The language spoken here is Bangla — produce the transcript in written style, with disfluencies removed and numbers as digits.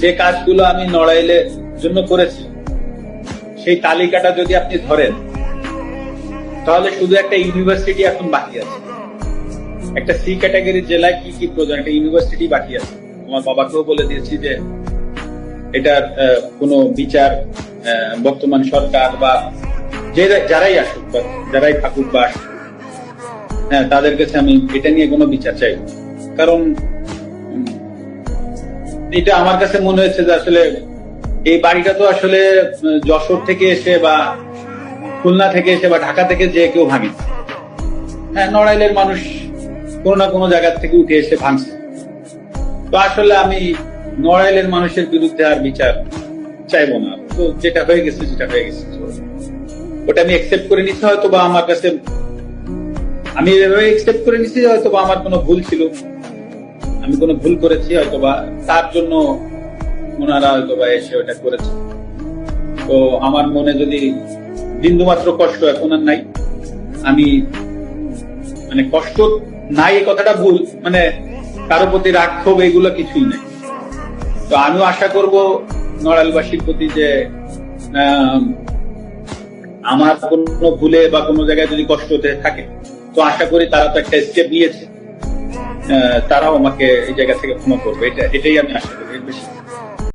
যে কাজগুলো আমি নড়াইলের জন্য করেছি সেই তালিকাটা যদি আপনি ধরেন তাহলে শুধু একটা ইউনিভার্সিটি এখন বাকি আছে। একটা সি ক্যাটাগরির জেলায় কি কি প্রয়োজন, একটা ইউনিভার্সিটি বাকি আছে। আমার বাবাকেও বলে দিয়েছি যে এটার কোনো বিচার বর্তমান সরকার বা যারাই আসুক বা যারাই থাকুক বা আসুক, হ্যাঁ, তাদের কাছে আমি এটা নিয়ে কোনো বিচার চাই। কারণ এটা আমার কাছে মনে হয়েছে যে আসলে এই বাড়িটা তো আসলে যশোর থেকে এসে বা খুলনা থেকে এসে বা ঢাকা থেকে যে কেউ ভাঙে। হ্যাঁ, নড়াইলের মানুষ কোনো না কোনো জায়গা থেকে উঠে এসে ভাঙছে। তো আসলে আমি নড়াইলের মানুষের বিরুদ্ধে আর বিচার চাইবো না। তো যেটা হয়ে গেছে ওটা আমি একসেপ্ট করে নিচ্ছি। হয়তো বা আমার কাছে আমি এভাবে একসেপ্ট করে নিচ্ছি হয়তো বা আমার কোনো ভুল ছিল, আমি কোনো ভুল করেছি, হয়তো বা তার জন্য ওনারা হয়তো বা এসে ওটা করেছে। তো আমার মনে যদি বিন্দুমাত্র কষ্ট এখন আর নাই, আমি মানে কষ্ট নাই এই কথাটা ভুল, মানে কারো প্রতি রাগ ক্ষোভ এগুলো কিছুই নাই। তো আমিও আশা করব নড়াইলবাসীর প্রতি যে আমার কোনো ভুলে বা কোনো জায়গায় যদি কষ্ট হতে থাকে, তো আশা করি তারা তো একটা স্টেপ নিয়েছে, তারাও আমাকে এই জায়গা থেকে ক্ষমা করবে। এটাই আমি আশা করি।